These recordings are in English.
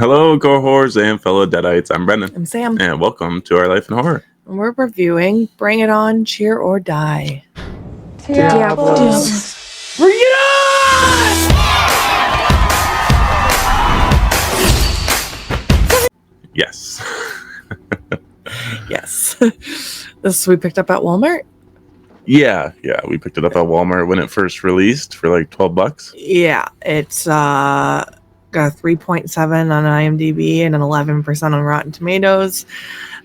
Hello, cohorts and fellow Deadites. I'm Brendan, I'm Sam. and welcome to Our Life in Horror. And we're reviewing Bring It On, Cheer or Die. Diablos. Bring it on! Yes. Yes. This we picked up at Walmart. Yeah, we picked it up at Walmart when it first released for like $12. Yeah, it's got a 3.7 on IMDb and an 11% on Rotten Tomatoes.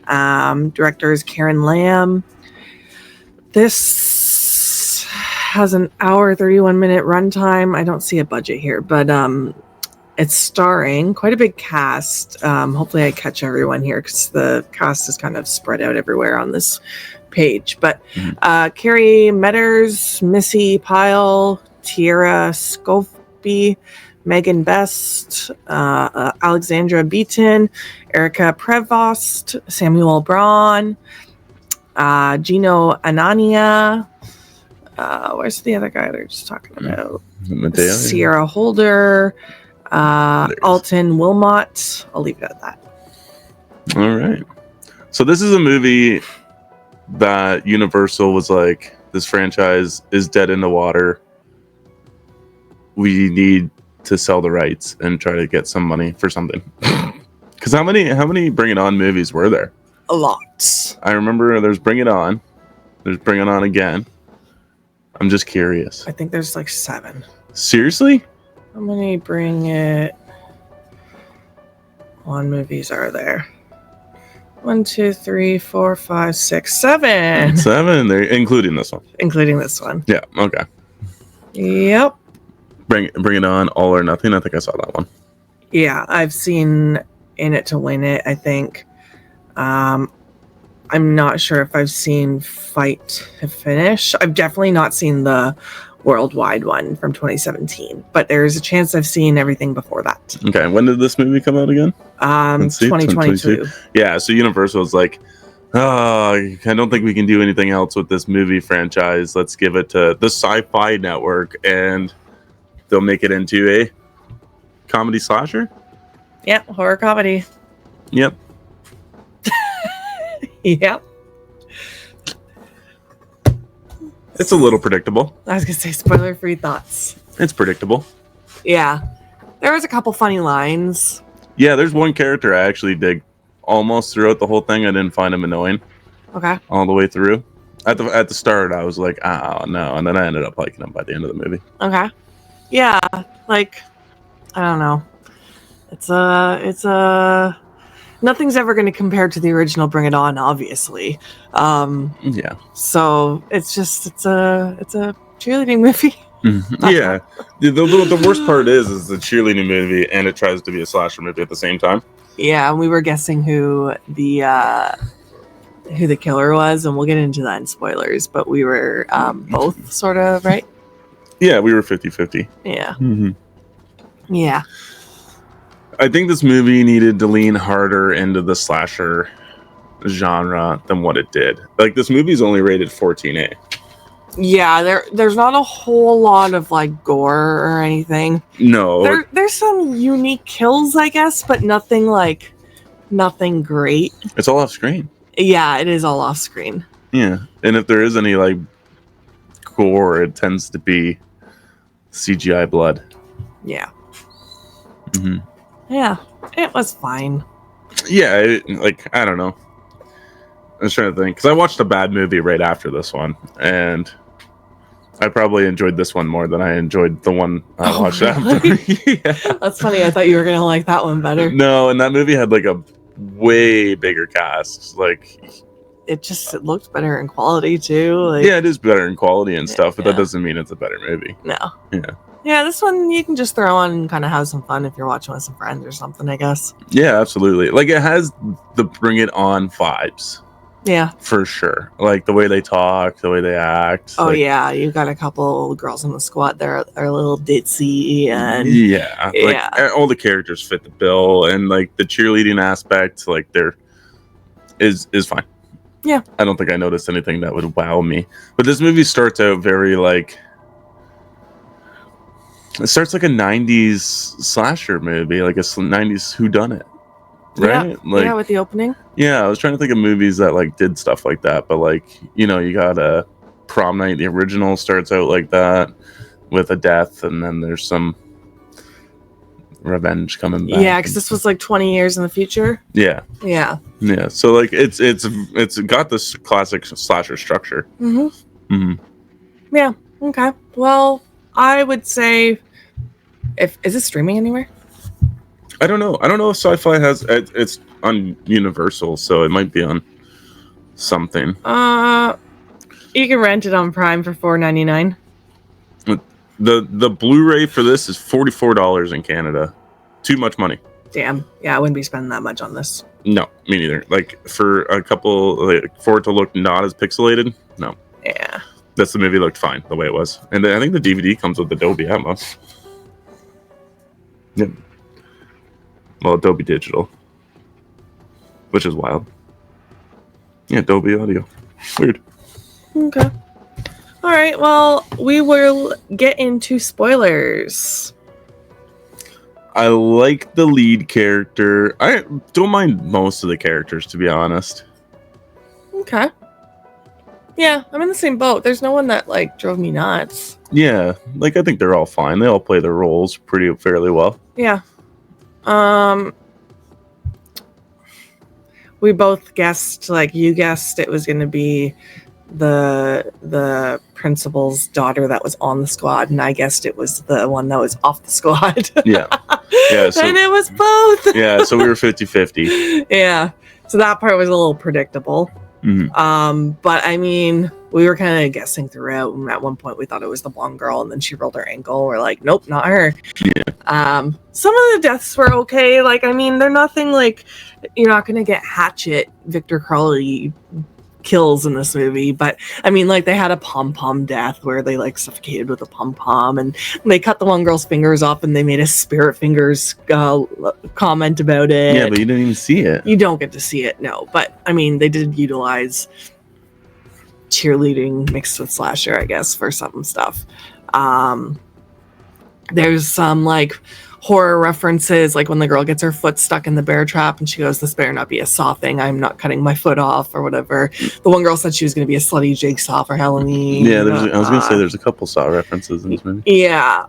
Director is Karen Lamb. This has an hour 31-minute runtime. I don't see a budget here, but it's starring quite a big cast. Hopefully I catch everyone here because the cast is kind of spread out everywhere on this page. But Carrie Metters, Missy Pyle, Tierra Scoffi, Megan Best, Alexandra Beaton, Erica Prevost, Samuel Braun, Gino Anania. Where's the other guy they're just talking about? Mateo? Sierra Holder, Alton Wilmot. I'll leave it at that. All right. So this is a movie that Universal was like, this franchise is dead in the water. We need to sell the rights and try to get some money for something. Because how many Bring It On movies were there? A lot. I remember there's Bring It On. There's Bring It On Again. I'm just curious. I think there's like 7. Seriously? How many Bring It On movies are there? 1, 2, 3, 4, 5, 6, 7. 7. They're including this one. Including this one. Yeah. Okay. Yep. Bring It On, All or Nothing. I think I saw that one. Yeah, I've seen In It to Win It, I think. I'm not sure if I've seen Fight to Finish. I've definitely not seen the worldwide one from 2017, but there's a chance I've seen everything before that. Okay. When did this movie come out again? Let's see, 2022. Yeah. So Universal was like, oh, I don't think we can do anything else with this movie franchise. Let's give it to the Sci-Fi Network, and they'll make it into a comedy slasher. Yeah, horror comedy. Yep. Yep. It's a little predictable. I was gonna say spoiler-free thoughts. It's predictable. Yeah, there was a couple funny lines. Yeah, there's one character I actually dig almost throughout the whole thing. I didn't find him annoying Okay. all the way through. At the start, I was like, oh no, and then I ended up liking him by the end of the movie. Okay. Yeah, like I don't know. It's a nothing's ever going to compare to the original Bring It On, obviously. Yeah. So it's a cheerleading movie. Yeah. The worst part is the cheerleading movie, and it tries to be a slasher movie at the same time. Yeah, and we were guessing who the killer was, and we'll get into that in spoilers. But we were both sort of right. Yeah, we were 50-50. Yeah. Mm-hmm. Yeah. I think this movie needed to lean harder into the slasher genre than what it did. Like, this movie's only rated 14A. Yeah, there's not a whole lot of like gore or anything. No. There's some unique kills, I guess, but nothing great. It's all off screen. Yeah, it is all off screen. Yeah. And if there is any like gore, it tends to be CGI blood. Yeah. Mm-hmm. Yeah, it was fine. Yeah, I don't know. I was trying to think, because I watched a bad movie right after this one, and I probably enjoyed this one more than I enjoyed the one I watched after. Yeah. That's funny. I thought you were going to like that one better. No, and that movie had like a way bigger cast. Like, it looked better in quality too. Like, yeah, it is better in quality and stuff, but yeah. that doesn't mean it's a better movie. No. Yeah. Yeah, this one you can just throw on and kind of have some fun if you're watching with some friends or something, I guess. Yeah, absolutely. Like, it has the Bring It On vibes. Yeah. For sure. Like, the way they talk, the way they act. Oh, like, yeah. You've got a couple girls in the squad that are a little ditzy and... Yeah. Like, all the characters fit the bill, and, like, the cheerleading aspect, like, is fine. Yeah. I don't think I noticed anything that would wow me. But this movie starts out very, like... It starts like a '90s slasher movie, like a '90s whodunit, right? Yeah, with the opening. Yeah, I was trying to think of movies that like did stuff like that, but like you got a Prom Night. The original starts out like that with a death, and then there's some revenge coming back. Yeah, because this was like 20 years in the future. Yeah. So like it's got this classic slasher structure. Yeah. Okay. Well, I would say, is it streaming anywhere? I don't know if Sci-Fi has it's on Universal, so it might be on something. You can rent it on Prime for $4.99. The Blu-ray for this is $44 in Canada. Too much money. Damn. Yeah, I wouldn't be spending that much on this. No, me neither. Like for a couple, like, for it to look not as pixelated, no. Yeah. This the movie looked fine the way it was, and I think the DVD comes with Dolby Atmos. Yep. Well, Dolby Digital, which is wild. Yeah, Dolby Audio. Weird. Okay. All right. Well, we will get into spoilers. I like the lead character. I don't mind most of the characters, to be honest. Okay. Yeah, I'm in the same boat. There's no one that like drove me nuts. Yeah, like I think they're all fine. They all play their roles fairly well. Yeah. We both guessed, like you guessed, it was going to be the principal's daughter that was on the squad, and I guessed it was the one that was off the squad. Yeah. So, and it was both. Yeah, so we were 50-50. Yeah. So that part was a little predictable. Mm-hmm. But I mean, we were kind of guessing throughout, and at one point we thought it was the blonde girl, and then she rolled her ankle. We're like, nope, not her. Yeah. Some of the deaths were okay. Like, I mean, they're nothing like, you're not gonna get Hatchet Victor Crowley kills in this movie, but I mean, like, they had a pom-pom death where they like suffocated with a pom-pom, and they cut the one girl's fingers off, and they made a spirit fingers comment about it. Yeah, but you didn't even see it. You don't get to see it, no. But I mean, they did utilize cheerleading mixed with slasher, I guess, for some stuff. There's some like horror references, like when the girl gets her foot stuck in the bear trap and she goes, "This better not be a Saw thing. I'm not cutting my foot off," or whatever. The one girl said she was going to be a slutty Jigsaw for Halloween. Yeah, I was going to say there's a couple Saw references in this movie. Yeah.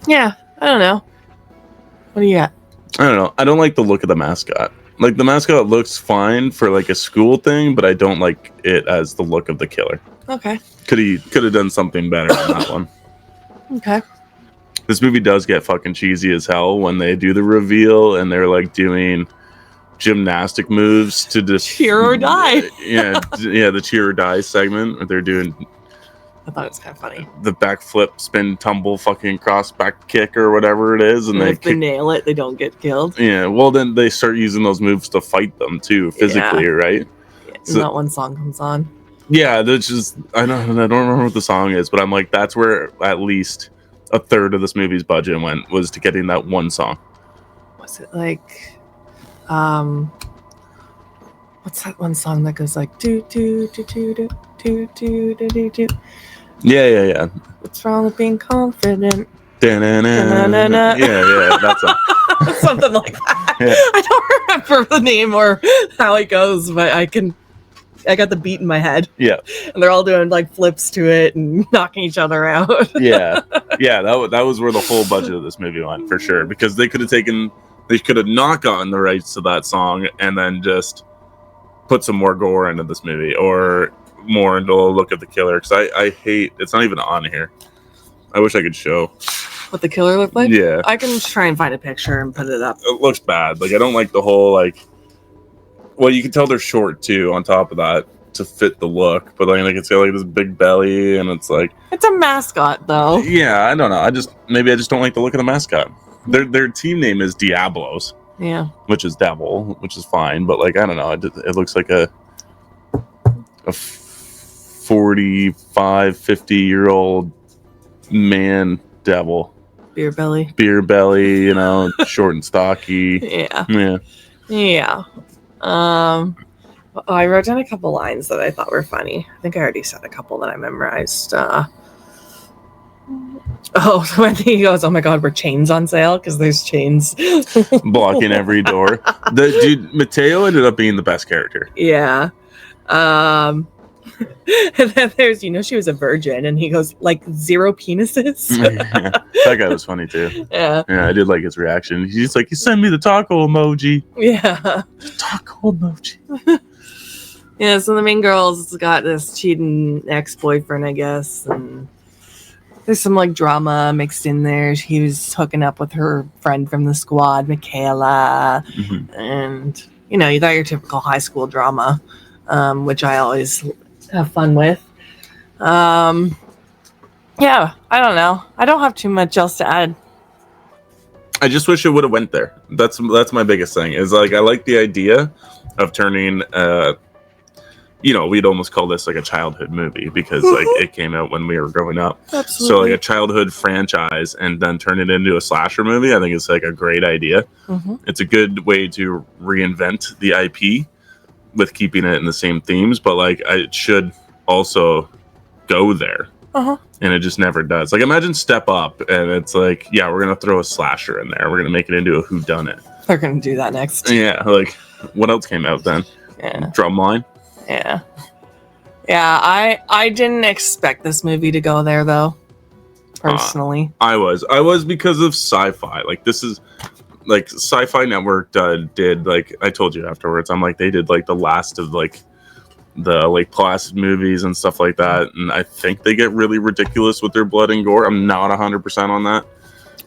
Yeah, I don't know. What do you got? I don't know. I don't like the look of the mascot. Like, the mascot looks fine for like a school thing, but I don't like it as the look of the killer. Okay. Could have done something better on that one. Okay. This movie does get fucking cheesy as hell when they do the reveal and they're like doing gymnastic moves to just cheer or die. yeah, the cheer or die segment where they're doing. I thought it was kind of funny. The backflip, spin, tumble, fucking cross back kick or whatever it is, and if they nail it, they don't get killed. Yeah, well then they start using those moves to fight them too, physically, right? Yeah, so that one song comes on. Yeah, that's just I don't remember what the song is, but I'm like, that's where at least a third of this movie's budget was to getting that one song. Was it like, what's that one song that goes like do do do do do do do do do do? Yeah. What's wrong with being confident? Da-na-na. Yeah, that's something like that. Yeah. I don't remember the name or how it goes, but I got the beat in my head. Yeah. And they're all doing like flips to it and knocking each other out. Yeah. That was where the whole budget of this movie went for sure, because they could have not gotten the rights to that song and then just put some more gore into this movie or more into a look at the killer, because I hate it's not even on here. I wish I could show what the killer looked like. Yeah, I can try and find a picture and put it up. It looks bad. Like, I don't like the whole like. Well, you can tell they're short too. On top of that, to fit the look, but like it's got like this big belly, and it's like it's a mascot though. Yeah, I don't know. I just don't like the look of the mascot. Their team name is Diablos. Yeah, which is devil, which is fine, but like I don't know. It looks like a 45, 50-year-old man devil. Beer belly, short and stocky. Yeah. I wrote down a couple lines that I thought were funny. I think I already said a couple that I memorized. Oh, when he goes, "Oh my God, we're chains on sale," because there's chains blocking every door. The dude Mateo ended up being the best character. Yeah. And then there's, she was a virgin, and he goes, like, 0 penises. Yeah, that guy was funny too. Yeah. Yeah, I did like his reaction. He's like, "You send me the taco emoji." Yeah. Taco emoji. Yeah, so the main girl's got this cheating ex-boyfriend, I guess, and there's some like drama mixed in there. He was hooking up with her friend from the squad, Michaela, and you got your typical high school drama, which I always have fun with. Yeah, I don't know. I don't have too much else to add. I just wish it would have went there. That's my biggest thing. Is like I like the idea of turning we'd almost call this like a childhood movie because like it came out when we were growing up. Absolutely. So like a childhood franchise and then turn it into a slasher movie, I think it's like a great idea. It's a good way to reinvent the IP with keeping it in the same themes, but like it should also go there. And it just never does. Like imagine Step Up and it's like, yeah, we're gonna throw a slasher in there. We're gonna make it into a whodunit. They're gonna do that next. Yeah, like what else came out then? Yeah. Drumline. Yeah. I didn't expect this movie to go there though. Personally, I was because of Sci-Fi. Like this is like Sci-Fi Network did like I told you afterwards. I'm like they did like the last of like the like Placid movies and stuff like that, and I think they get really ridiculous with their blood and gore. I'm not 100% on that.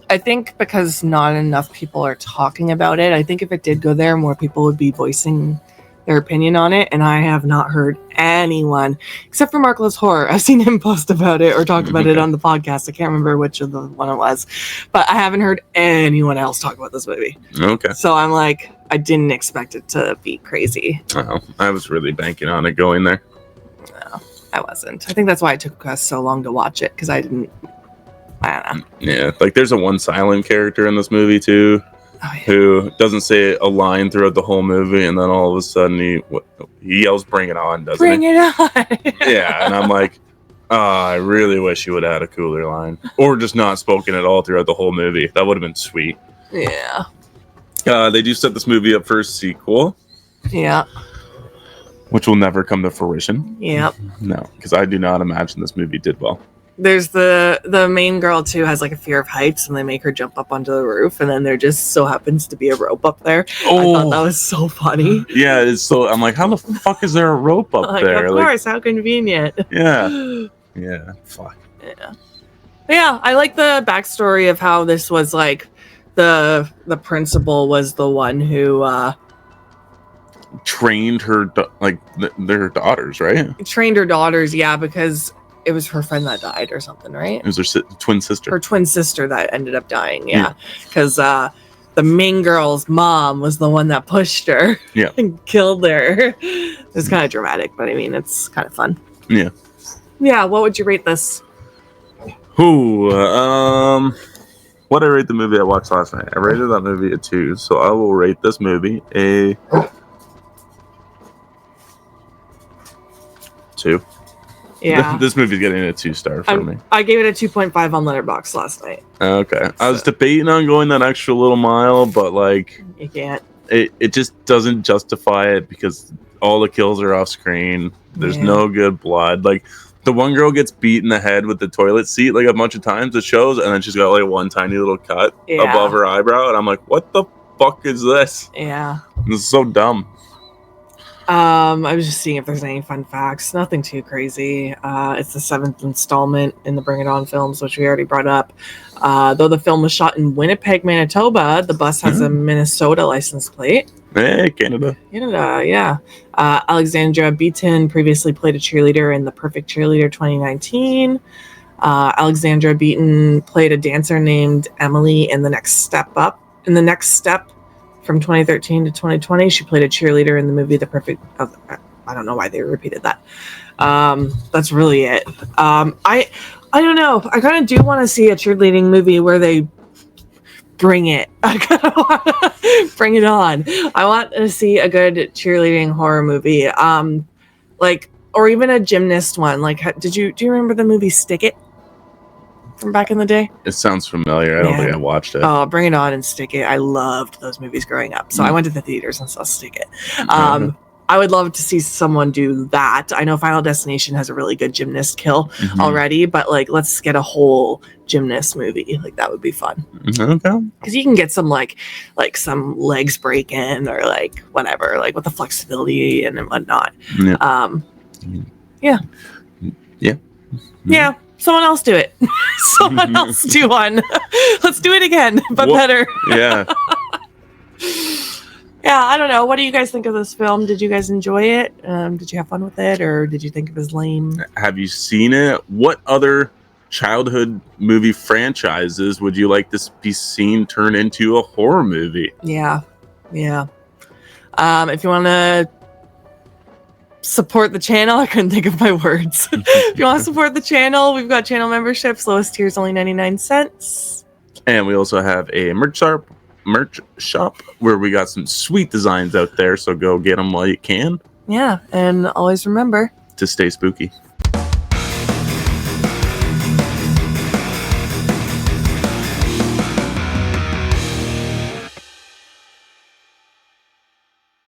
I think because not enough people are talking about it. I think if it did go there, more people would be voicing their opinion on it, and I have not heard anyone except for Markless Horror. I've seen him post about it or talk about it on the podcast. I can't remember which of the one it was, but I haven't heard anyone else talk about this movie. Okay. So I'm like, I didn't expect it to be crazy. Oh, I was really banking on it going there. No, I wasn't. I think that's why it took us so long to watch it, because I don't know. Yeah, like there's a one silent character in this movie too. Oh, yeah. Who doesn't say a line throughout the whole movie, and then all of a sudden he yells, "Bring it on!" Doesn't Bring he? it on! Yeah, and I'm like, I really wish he would have had a cooler line, or just not spoken at all throughout the whole movie. That would have been sweet. Yeah. They do set this movie up for a sequel. Yeah. Which will never come to fruition. Yep. No, because I do not imagine this movie did well. There's the main girl too has like a fear of heights, and they make her jump up onto the roof, and then there just so happens to be a rope up there. Oh, I thought that was so funny. Yeah, it's so I'm like, how the fuck is there a rope up there? Of course, how convenient. Yeah. Yeah. Fuck. Yeah. Yeah, I like the backstory of how this was like the principal was the one who trained her their daughters, right? Trained her daughters, yeah, because it was her friend that died or something, right? It was her twin sister. Her twin sister that ended up dying, yeah. Because the main girl's mom was the one that pushed her and killed her. It was kind of dramatic, but I mean, it's kind of fun. Yeah. Yeah, what would you rate this? What did I rate the movie I watched last night? I rated that movie a 2, so I will rate this movie a 2. Yeah. This movie's getting a 2-star for me. I gave it a 2.5 on Letterboxd last night. Okay. I was debating on going that extra little mile, but like you can't. It just doesn't justify it because all the kills are off screen. There's no good blood. Like the one girl gets beat in the head with the toilet seat like a bunch of times, it shows, and then she's got like one tiny little cut above her eyebrow, and I'm like, what the fuck is this? Yeah. This is so dumb. I was just seeing if there's any fun facts. Nothing too crazy. It's the 7th installment in the Bring It On films, which we already brought up. Though the film was shot in Winnipeg, Manitoba, the bus has a Minnesota license plate. Hey, Canada. Canada, yeah. Alexandra Beaton previously played a cheerleader in The Perfect Cheerleader 2019. Alexandra Beaton played a dancer named Emily in The Next Step Up. In The Next Step, from 2013 to 2020, she played a cheerleader in the movie The Perfect. I don't know why they repeated that. That's really it. I don't know. I kind of do want to see a cheerleading movie where they bring it. I kind of want to bring it on. I want to see a good cheerleading horror movie. Or even a gymnast one. Like, do you remember the movie Stick It? from back in the day? It sounds familiar. I don't think I watched it. Oh, Bring It On and Stick It. I loved those movies growing up. So I went to the theaters and saw Stick It. I would love to see someone do that. I know Final Destination has a really good gymnast kill already, but like, let's get a whole gymnast movie. Like, that would be fun. Okay. Because you can get some like some legs breaking or like whatever, like with the flexibility and whatnot. Yeah. Yeah. Someone else do it. Someone else do one. Let's do it again, but better. Yeah. Yeah, I don't know. What do you guys think of this film? Did you guys enjoy it? Did you have fun with it, or did you think it was lame? Have you seen it? What other childhood movie franchises would you like to be seen turn into a horror movie? Yeah. If you want to support the channel, I couldn't think of my words. If you want to support the channel, we've got channel memberships. Lowest tier is only 99 cents. And we also have a merch shop where we got some sweet designs out there, so go get them while you can. Yeah, and always remember to stay spooky.